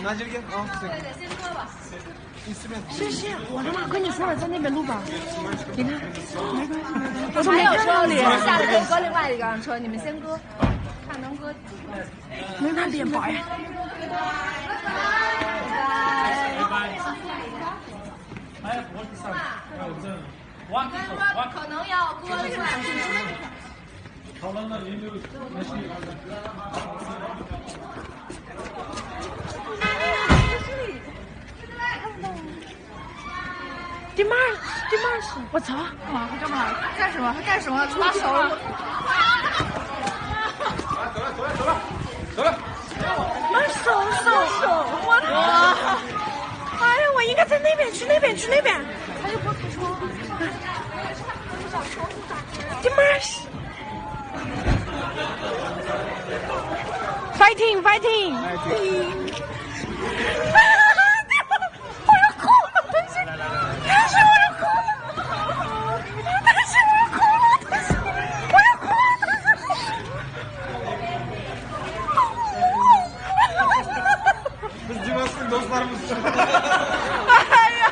拿这个啊，对。你随便。谢谢，我他妈跟你说了，在那边录吧。你看，没关系。我说还有车脸下次可以搁另外一辆车，你们先搁，看能搁几个。没看脸白。可能要搁另外。迪马斯，我操！他干嘛？干什么？他干什么？拉手！走了。手！我的！哎呀，我应该在那边，去那边。他又不开窗。迪马斯 ，fighting！Dostlarımız. 哎呀，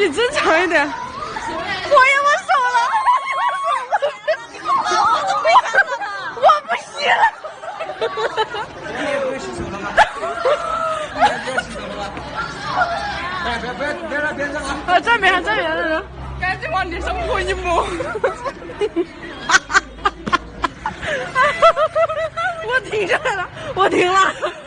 你正常一点。我也我手了，我不行了。你也不会洗手了吗？哎，别这样啊！这边，赶紧往脸上抹一抹。我停下来了，我停了。